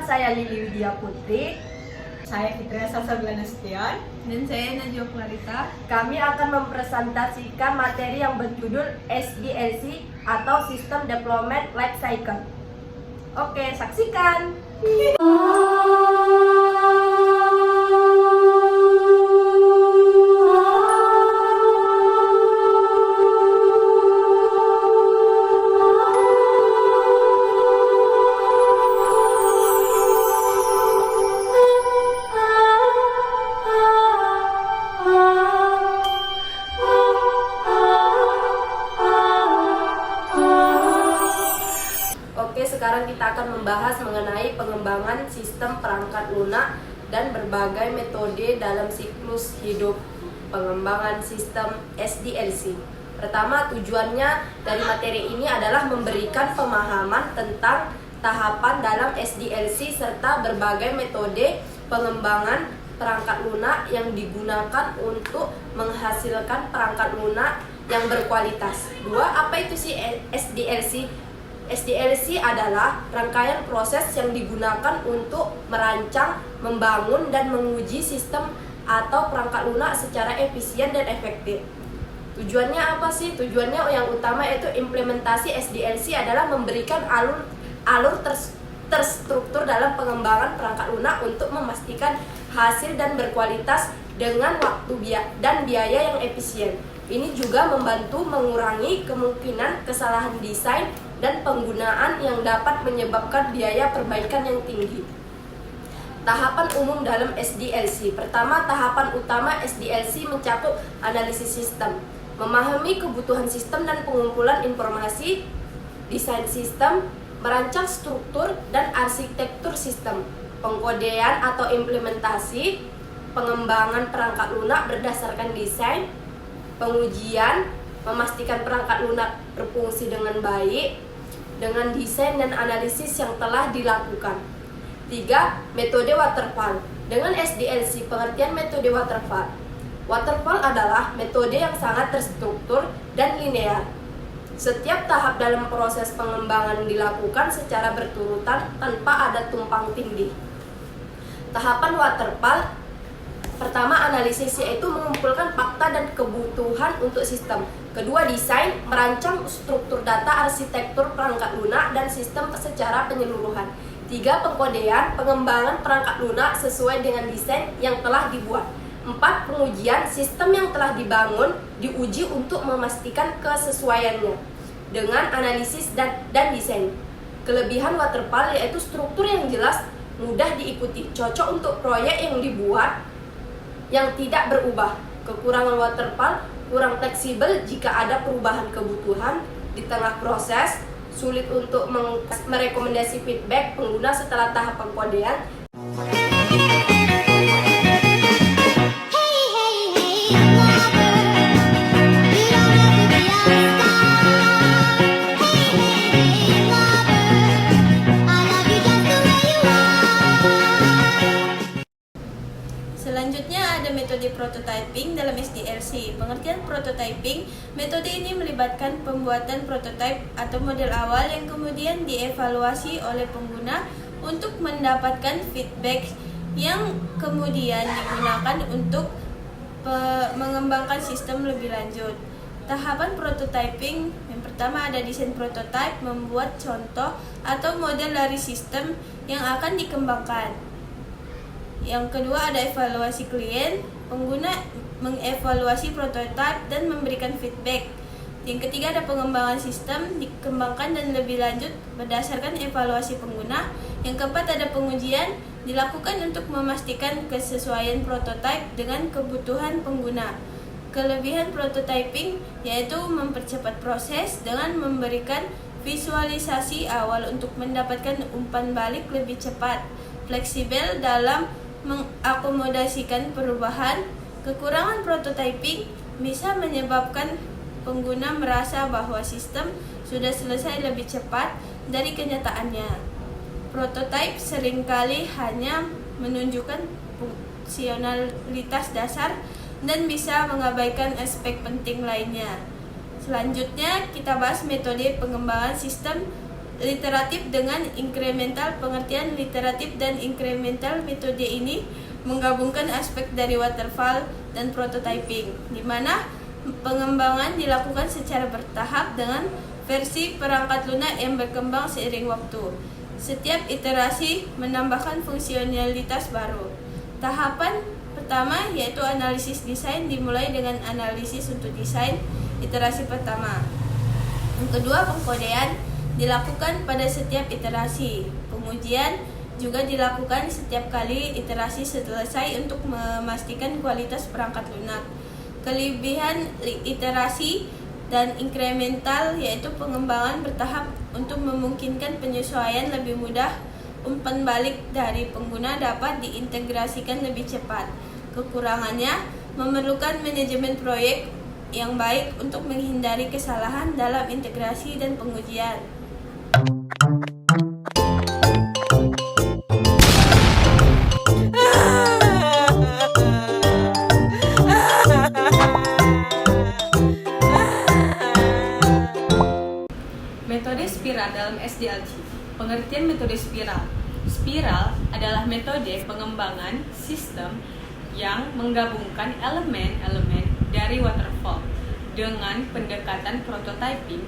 saya Lili Widya Putri. Saya Fitria Salsabila Nasution. Dan saya Najwa Clarita. Kami akan mempresentasikan materi yang berjudul SDLC atau System Development Life Cycle. Oke, saksikan. Oke, sekarang kita akan membahas mengenai pengembangan sistem perangkat lunak dan berbagai metode dalam siklus hidup pengembangan sistem SDLC. Pertama, tujuannya dari materi ini adalah memberikan pemahaman tentang tahapan dalam SDLC serta berbagai metode pengembangan perangkat lunak yang digunakan untuk menghasilkan perangkat lunak yang berkualitas. Dua, apa itu sih SDLC? SDLC adalah rangkaian proses yang digunakan untuk merancang, membangun, dan menguji sistem atau perangkat lunak secara efisien dan efektif. Tujuannya apa sih? Tujuannya yang utama yaitu implementasi SDLC adalah memberikan alur terstruktur dalam pengembangan perangkat lunak untuk memastikan hasil dan berkualitas dengan waktu dan biaya yang efisien. Ini juga membantu mengurangi kemungkinan kesalahan desain dan penggunaan yang dapat menyebabkan biaya perbaikan yang tinggi. Tahapan umum dalam SDLC. Pertama, tahapan utama SDLC mencakup analisis sistem, memahami kebutuhan sistem dan pengumpulan informasi, desain sistem, merancang struktur dan arsitektur sistem, pengkodean atau implementasi, pengembangan perangkat lunak berdasarkan desain, pengujian, memastikan perangkat lunak berfungsi dengan baik dengan desain dan analisis yang telah dilakukan. 3. Metode waterfall. Dengan SDLC, pengertian metode waterfall. Waterfall adalah metode yang sangat terstruktur dan linear. Setiap tahap dalam proses pengembangan dilakukan secara berturutan tanpa ada tumpang tindih. Tahapan waterfall pertama, analisis, yaitu mengumpulkan fakta dan kebutuhan untuk sistem. Kedua, desain, merancang struktur data, arsitektur perangkat lunak dan sistem secara penyeluruhan. 3. Pengkodean, pengembangan perangkat lunak sesuai dengan desain yang telah dibuat. 4. Pengujian, sistem yang telah dibangun diuji untuk memastikan kesesuaiannya dengan analisis dan desain. Kelebihan waterfall yaitu struktur yang jelas, mudah diikuti, cocok untuk proyek yang dibuat yang tidak berubah. Kekurangan waterfall, kurang fleksibel jika ada perubahan kebutuhan di tengah proses, sulit untuk merekomendasi feedback pengguna setelah tahap pengkodean. Selanjutnya ada metode prototyping dalam SDLC. Pengertian prototyping, metode ini melibatkan pembuatan prototipe atau model awal yang kemudian dievaluasi oleh pengguna untuk mendapatkan feedback yang kemudian digunakan untuk mengembangkan sistem lebih lanjut. Tahapan prototyping yang pertama ada desain prototipe, membuat contoh atau model dari sistem yang akan dikembangkan. Yang kedua ada evaluasi klien, pengguna mengevaluasi prototipe dan memberikan feedback. Yang ketiga ada pengembangan sistem, dikembangkan dan lebih lanjut berdasarkan evaluasi pengguna. Yang keempat ada pengujian, dilakukan untuk memastikan kesesuaian prototipe dengan kebutuhan pengguna. Kelebihan prototyping yaitu mempercepat proses dengan memberikan visualisasi awal untuk mendapatkan umpan balik lebih cepat, fleksibel dalam mengakomodasikan perubahan. Kekurangan prototyping bisa menyebabkan pengguna merasa bahwa sistem sudah selesai lebih cepat dari kenyataannya. Prototipe seringkali hanya menunjukkan fungsionalitas dasar dan bisa mengabaikan aspek penting lainnya. Selanjutnya kita bahas metode pengembangan sistem literatif dengan inkremental. Pengertian literatif dan inkremental metode ini menggabungkan aspek dari waterfall dan prototyping, di mana pengembangan dilakukan secara bertahap dengan versi perangkat lunak yang berkembang seiring waktu. Setiap iterasi menambahkan fungsionalitas baru. Tahapan pertama yaitu analisis desain, dimulai dengan analisis untuk desain iterasi pertama. Yang kedua, pengkodean dilakukan pada setiap iterasi. Pengujian juga dilakukan setiap kali iterasi selesai untuk memastikan kualitas perangkat lunak. Kelebihan iterasi dan inkremental yaitu pengembangan bertahap untuk memungkinkan penyesuaian lebih mudah. Umpan balik dari pengguna dapat diintegrasikan lebih cepat. Kekurangannya memerlukan manajemen proyek yang baik untuk menghindari kesalahan dalam integrasi dan pengujian. Metode spiral dalam SDLC. Pengertian metode spiral. Spiral adalah metode pengembangan sistem yang menggabungkan elemen-elemen dari waterfall dengan pendekatan prototyping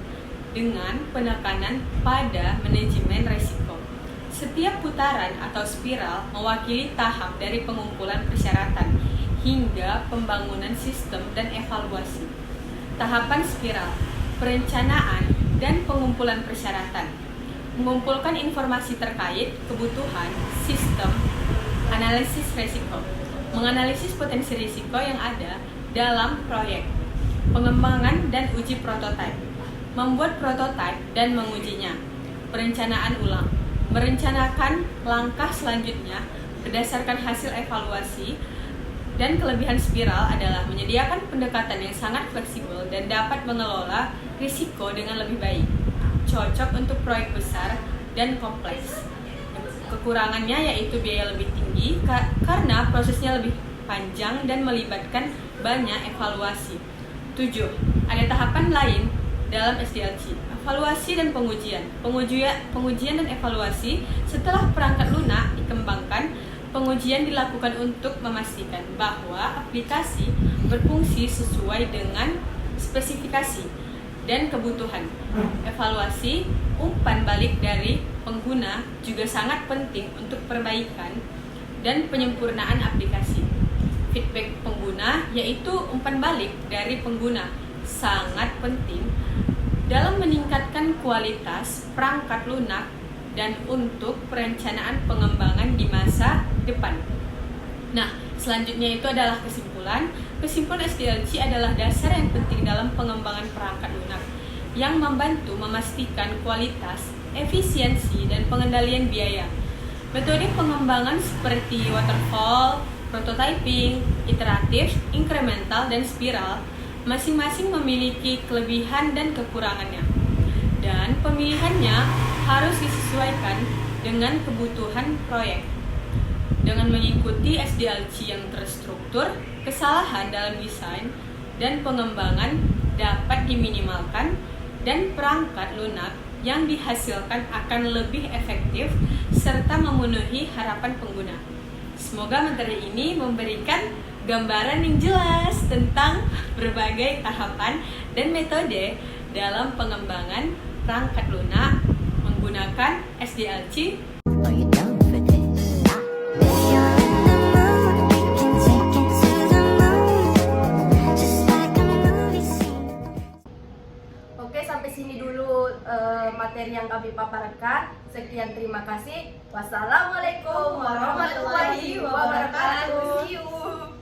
dengan penekanan pada manajemen risiko. Setiap putaran atau spiral mewakili tahap dari pengumpulan persyaratan hingga pembangunan sistem dan evaluasi. Tahapan spiral: perencanaan dan pengumpulan persyaratan, mengumpulkan informasi terkait kebutuhan sistem, analisis risiko, menganalisis potensi risiko yang ada dalam proyek, pengembangan dan uji prototipe, membuat prototipe dan mengujinya, perencanaan ulang, merencanakan langkah selanjutnya berdasarkan hasil evaluasi. Dan kelebihan spiral adalah menyediakan pendekatan yang sangat fleksibel dan dapat mengelola risiko dengan lebih baik, cocok untuk proyek besar dan kompleks. Kekurangannya yaitu biaya lebih tinggi karena prosesnya lebih panjang dan melibatkan banyak evaluasi. 7. Ada tahapan lain dalam SDLC: evaluasi dan pengujian. Pengujian dan evaluasi. Setelah perangkat lunak dikembangkan, pengujian dilakukan untuk memastikan bahwa aplikasi berfungsi sesuai dengan spesifikasi dan kebutuhan. Evaluasi, umpan balik dari pengguna juga sangat penting untuk perbaikan dan penyempurnaan aplikasi. Feedback pengguna, yaitu umpan balik dari pengguna, sangat penting dalam meningkatkan kualitas perangkat lunak dan untuk perencanaan pengembangan di masa depan. Nah, selanjutnya itu adalah kesimpulan. Kesimpulan SDLC adalah dasar yang penting dalam pengembangan perangkat lunak yang membantu memastikan kualitas, efisiensi, dan pengendalian biaya. Metode pengembangan seperti waterfall, prototyping, iteratif, inkremental, dan spiral masing-masing memiliki kelebihan dan kekurangannya. Dan pemilihannya harus disesuaikan dengan kebutuhan proyek. Dengan mengikuti SDLC yang terstruktur, kesalahan dalam desain dan pengembangan dapat diminimalkan dan perangkat lunak yang dihasilkan akan lebih efektif serta memenuhi harapan pengguna. Semoga materi ini memberikan gambaran yang jelas tentang berbagai tahapan dan metode dalam pengembangan perangkat lunak menggunakan SDLC. Oke, sampai sini dulu materi yang kami paparkan. Sekian, terima kasih. Wassalamualaikum warahmatullahi wabarakatuh. See you.